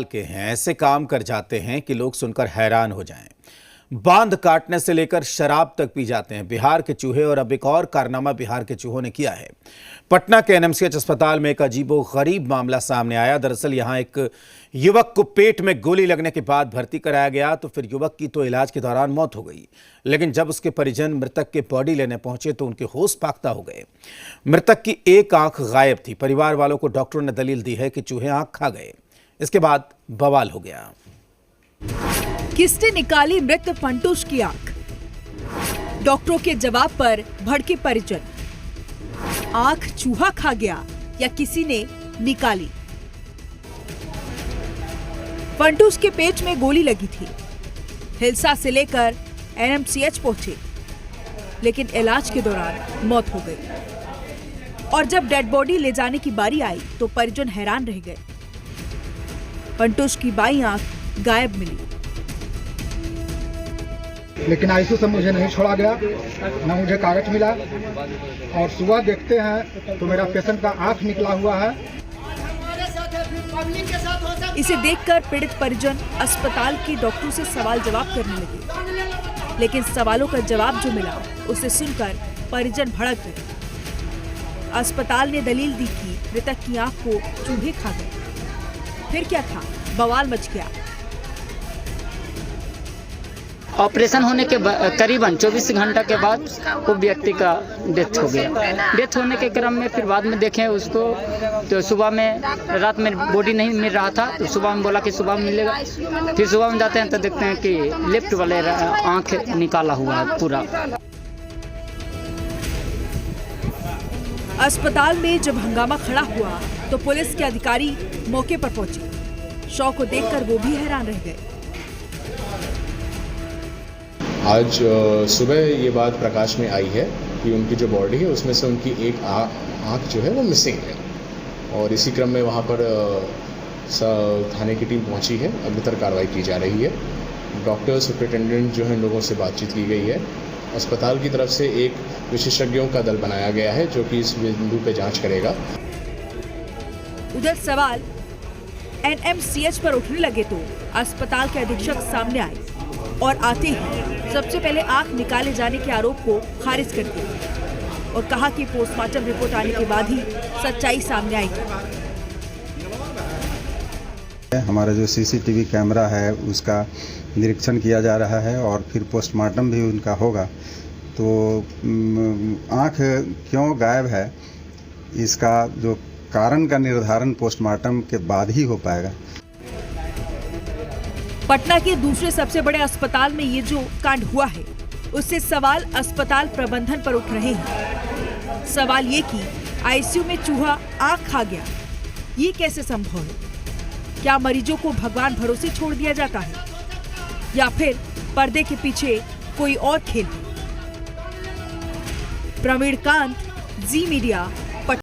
के हैं ऐसे काम कर जाते हैं कि लोग सुनकर हैरान हो जाएं। बांध काटने से लेकर शराब तक पी जाते हैं बिहार के चूहे। और अब एक और कारनामा बिहार के चूहों ने किया है। पटना के एनएमसीएच अस्पताल में एक अजीबोगरीब मामला सामने आया। दरअसल यहां एक युवक को पेट में गोली लगने के बाद भर्ती कराया गया तो फिर युवक की तो इलाज के दौरान मौत हो गई, लेकिन जब उसके परिजन मृतक के बॉडी लेने पहुंचे तो उनके होश फाख्ता हो गए। मृतक की एक आंख गायब थी। परिवार वालों को डॉक्टरों ने दलील दी है कि चूहे आंख खा गए। इसके बाद बवाल हो गया। किसने निकाली मृत फंटूश की आंख? डॉक्टरों के जवाब पर भड़के परिजन। आंख चूहा खा गया या किसी ने निकाली? फंटूश के पेट में गोली लगी थी। हिलसा से लेकर एनएमसीएच पहुंचे, लेकिन इलाज के दौरान मौत हो गई। और जब डेड बॉडी ले जाने की बारी आई तो परिजन हैरान रह गए। फंटूश की बाईं आंख गायब मिली, लेकिन आईसीयू से मुझे नहीं छोड़ा गया, न मुझे कागज मिला। और सुबह देखते हैं तो मेरा पेशेंट का आंख निकला हुआ है। इसे देखकर पीड़ित परिजन अस्पताल के डॉक्टरों से सवाल जवाब करने लगे, लेकिन सवालों का जवाब जो मिला उसे सुनकर परिजन भड़क गए। अस्पताल ने दलील दी कि मृतक की आंख को चूहे खा गए। फिर क्या था? बवाल मच गया। ऑपरेशन होने के करीबन 24 घंटा के बाद वो व्यक्ति का डेथ हो गया। डेथ होने के क्रम में फिर बाद में देखें उसको तो सुबह में, रात में बॉडी नहीं मिल रहा था तो सुबह में बोला कि सुबह में मिलेगा। फिर सुबह में जाते हैं तो देखते हैं कि लेफ्ट वाले आंख निकाला हुआ है पूरा। अस्पताल में जब हंगामा खड़ा हुआ तो पुलिस के अधिकारी मौके पर पहुंचे। शव को देखकर वो भी हैरान रह गए। आज सुबह ये बात प्रकाश में आई है कि उनकी जो बॉडी है उसमें से उनकी एक आँख जो है वो मिसिंग है। और इसी क्रम में वहाँ पर थाने की टीम पहुँची है। अग्नितर कार्रवाई की जा रही है। डॉक्टर सुपरिटेंडेंट जो है इन लोगों से बातचीत की गई है। अस्पताल की तरफ से एक विशेषज्ञों का दल बनाया गया है जो कि इस बिंदु पे जांच करेगा। उधर सवाल एनएमसीएच पर उठने लगे तो अस्पताल के अधीक्षक सामने आए और आते ही सबसे पहले आंख निकाले जाने के आरोप को खारिज कर दिया और कहा कि पोस्टमार्टम रिपोर्ट आने के बाद ही सच्चाई सामने आएगी। हमारा जो सीसीटीवी कैमरा है उसका निरीक्षण किया जा रहा है और फिर पोस्टमार्टम भी उनका होगा। तो आंख क्यों गायब है इसका जो कारण का निर्धारण पोस्टमार्टम के बाद ही हो पाएगा। पटना के दूसरे सबसे बड़े अस्पताल में ये जो कांड हुआ है उससे सवाल अस्पताल प्रबंधन पर उठ रहे हैं। सवाल ये कि आईसीयू में चूहा आंख खा गया, ये कैसे संभव है? क्या मरीजों को भगवान भरोसे छोड़ दिया जाता है या फिर पर्दे के पीछे कोई और खेल है? प्रवीण कांत, जी मीडिया,